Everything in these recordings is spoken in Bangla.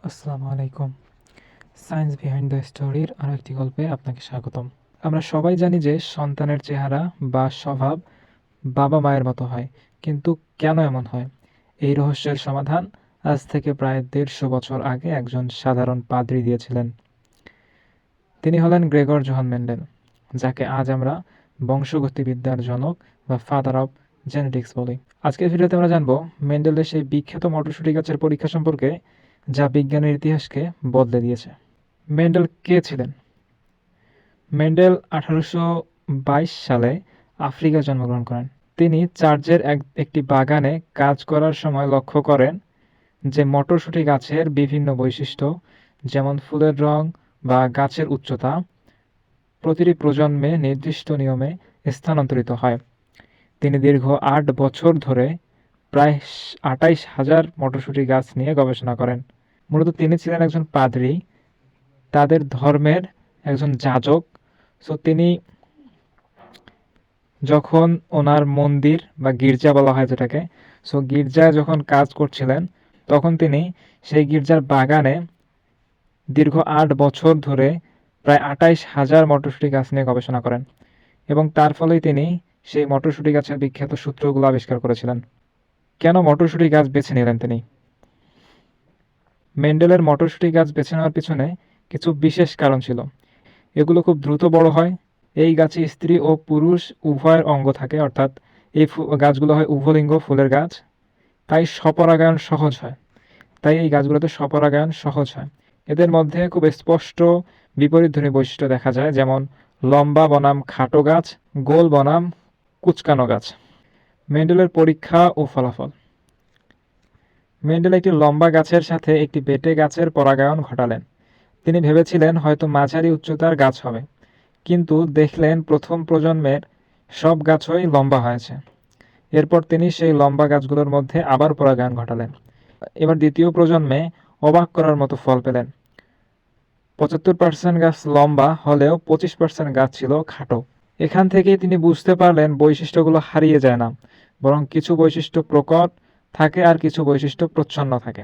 আসসালামু আলাইকুম। সায়েন্স বিহাইন্ড দ্য স্টোরির আরও একটি গল্পে আপনাকে স্বাগতম। আমরা সবাই জানি যে সন্তানের চেহারা বা স্বভাব বাবা মায়ের মতো হয়, কিন্তু কেন এমন হয়? এই রহস্যের সমাধান আজ থেকে প্রায় ১৫০ বছর আগে একজন সাধারণ পাদ্রী দিয়েছিলেন। তিনি হলেন গ্রেগর জোহান মেন্ডেল, যাকে আজ আমরা বংশগতিবিদ্যার জনক বা ফাদার অব জেনেটিক্স বলি। আজকের ভিডিওতে আমরা জানব মেন্ডেলের সেই বিখ্যাত মটরশুঁটি গাছের পরীক্ষা সম্পর্কে, যা বিজ্ঞানের ইতিহাসকে বদলে দিয়েছে। মেন্ডেল কে ছিলেন? মেন্ডেল 1822 সালে আফ্রিকায় জন্মগ্রহণ করেন। তিনি চার্চের একটি বাগানে কাজ করার সময় লক্ষ্য করেন যে মটরশুঁটি গাছের বিভিন্ন বৈশিষ্ট্য, যেমন ফুলের রং বা গাছের উচ্চতা, প্রতিটি প্রজন্মে নির্দিষ্ট নিয়মে স্থানান্তরিত হয়। তিনি দীর্ঘ 8 বছর ধরে প্রায় 28,000 মটরশুঁটি গাছ নিয়ে গবেষণা করেন। মূলত তিনি ছিলেন একজন পাদ্রী, তাদের ধর্মের একজন যাজক। সো তিনি যখন ওনার মন্দির বা গির্জা বলা হয় যেটাকে, সো গির্জায় যখন কাজ করছিলেন, তখন তিনি সেই গির্জার বাগানে দীর্ঘ 8 বছর ধরে প্রায় 28,000 মটরশুঁটি গাছ নিয়ে গবেষণা করেন, এবং তার ফলেই তিনি সেই মটরশুঁটি গাছের বিখ্যাত সূত্রগুলো আবিষ্কার করেছিলেন। কেন মটরশুঁটি গাছ বেছে নিলেন তিনি? মেন্ডেলের মটরশুঁটি গাছ বেছে নেওয়ার পিছনে কিছু বিশেষ কারণ ছিল। এগুলো খুব দ্রুত বড় হয়, এই গাছে স্ত্রী ও পুরুষ উভয়ের অঙ্গ থাকে, অর্থাৎ এই গাছগুলো হয় উভলিঙ্গ ফুলের গাছ, তাই স্বপরাগায়ন সহজ হয়। তাই এই গাছগুলোতে স্বপরাগায়ন সহজ হয়। এদের মধ্যে খুব স্পষ্ট বিপরীতধর্মী বৈশিষ্ট্য দেখা যায়, যেমন লম্বা বনাম খাটো গাছ, গোল বনাম কুচকানো গাছ। মেন্ডেলের পরীক্ষা ও ফলাফল। মেন্ডেল একটি লম্বা গাছের সাথে একটি বেটে গাছের পরাগায়ন ঘটালেন। তিনি ভেবেছিলেন হয়তো মাঝারি উচ্চতার গাছ হবে, কিন্তু দেখলেন প্রথম প্রজন্মের সব গাছই লম্বা হয়েছে। এরপর তিনি সেই লম্বা গাছগুলোর মধ্যে আবার পরাগায়ন ঘটালেন। এবার দ্বিতীয় প্রজন্মে অবাক করার মতো ফল পেলেন। 75% গাছ লম্বা হলেও 25% গাছ ছিল খাটো। এখান থেকেই তিনি বুঝতে পারলেন বৈশিষ্ট্যগুলো হারিয়ে যায় না, বরং কিছু বৈশিষ্ট্য প্রকট থাকে আর কিছু বৈশিষ্ট্য প্রচ্ছন্ন থাকে।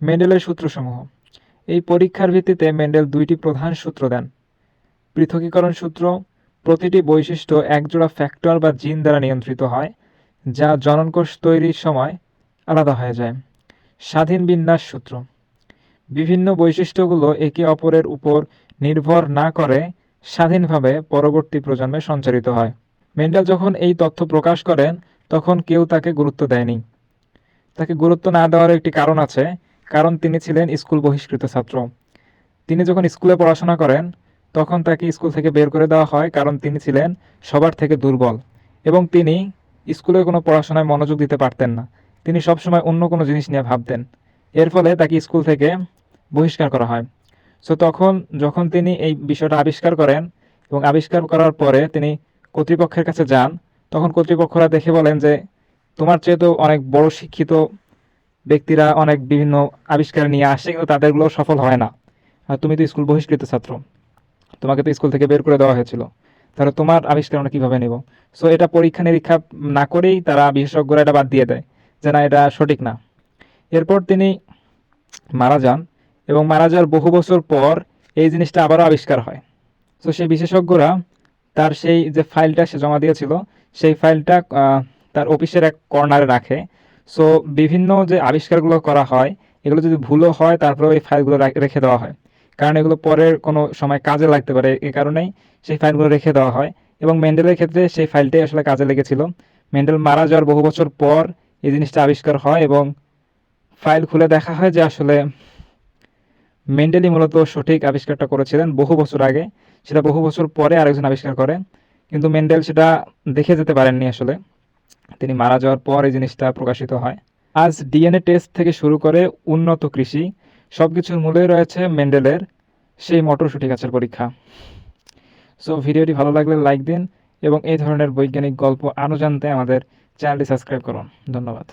মেন্ডেলের সূত্রসমূহ। এই পরীক্ষার ভিত্তিতে মেন্ডেল 2টি প্রধান সূত্র দেন। পৃথকীকরণ সূত্র: প্রতিটি বৈশিষ্ট্য একজোড়া ফ্যাক্টর বা জিন দ্বারা নিয়ন্ত্রিত হয়, যা জননকোষ তৈরির সময় আলাদা হয়ে যায়। স্বাধীন বিন্যাস সূত্র: বিভিন্ন বৈশিষ্ট্যগুলো একে অপরের উপর নির্ভর না করে স্বাধীনভাবে পরবর্তী প্রজন্মে সঞ্চারিত হয়। মেন্ডেল যখন এই তথ্য প্রকাশ করেন, তখন কেউ তাকে গুরুত্ব দেয়নি। তাকে গুরুত্ব না দেওয়ার একটি কারণ আছে, কারণ তিনি ছিলেন স্কুল বহিষ্কৃত ছাত্র। তিনি যখন স্কুলে পড়াশোনা করেন, তখন তাকে স্কুল থেকে বের করে দেওয়া হয়, কারণ তিনি ছিলেন সবার থেকে দুর্বল, এবং তিনি স্কুলে কোনো পড়াশোনায় মনোযোগ দিতে পারতেন না। তিনি সবসময় অন্য কোনো জিনিস নিয়ে ভাবতেন। এর ফলে তাকে স্কুল থেকে বহিষ্কার করা হয়। সো তখন যখন তিনি এই বিষয়টা আবিষ্কার করেন, এবং আবিষ্কার করার পরে তিনি কর্তৃপক্ষের কাছে যান, তখন কর্তৃপক্ষরা দেখে বলেন যে তোমার চেয়ে তো অনেক বড় শিক্ষিত ব্যক্তিরা অনেক বিভিন্ন আবিষ্কার নিয়ে আসে, কিন্তু তাদেরগুলো সফল হয় না। আর তুমি তো স্কুল বহিষ্কৃত ছাত্র, তোমাকে তো স্কুল থেকে বের করে দেওয়া হয়েছিল, তাহলে তোমার আবিষ্কার আমরা কীভাবে নেব? সো এটা পরীক্ষা নিরীক্ষা না করেই তারা বিশেষজ্ঞরা এটা বাদ দিয়ে দেয় যে না, এটা সঠিক না। এরপর তিনি মারা যান, এবং মারা যাওয়ার বহু বছর পর এই জিনিসটা আবারও আবিষ্কার হয়। সো সেই বিশেষজ্ঞরা তার সেই যে ফাইলটা সে জমা দিয়েছিল, সেই ফাইলটা তার অফিসের এক কর্নারে রাখে। সো বিভিন্ন যে আবিষ্কারগুলো করা হয়, এগুলো যদি ভুলও হয়, তারপরে ওই ফাইলগুলো রেখে দেওয়া হয়, কারণ এগুলো পরের কোনো সময় কাজে লাগতে পারে। এই কারণেই সেই ফাইলগুলো রেখে দেওয়া হয়, এবং মেন্ডেলের ক্ষেত্রে সেই ফাইলটাই আসলে কাজে লেগেছিল। মেন্ডেল মারা যাওয়ার বহু বছর পর এই জিনিসটা আবিষ্কার হয়, এবং ফাইল খুলে দেখা হয় যে আসলে মেন্ডেলই মূলত সঠিক আবিষ্কারটা করেছিলেন বহু বছর আগে। সেটা বহু বছর পরে আরেকজন আবিষ্কার করে, কিন্তু মেন্ডেল সেটা দেখে যেতে পারেননি। আসলে তিনি মারা যাওয়ার পর এই জিনিসটা প্রকাশিত হয়। আজ ডিএনএ টেস্ট থেকে শুরু করে উন্নত কৃষি, সব কিছুর মূলে রয়েছে মেন্ডেলের সেই মটরশুঁটি গাছের পরীক্ষা। সো ভিডিওটি ভালো লাগলে লাইক দিন, এবং এই ধরনের বৈজ্ঞানিক গল্প আরও জানতে আমাদের চ্যানেলটি সাবস্ক্রাইব করুন। ধন্যবাদ।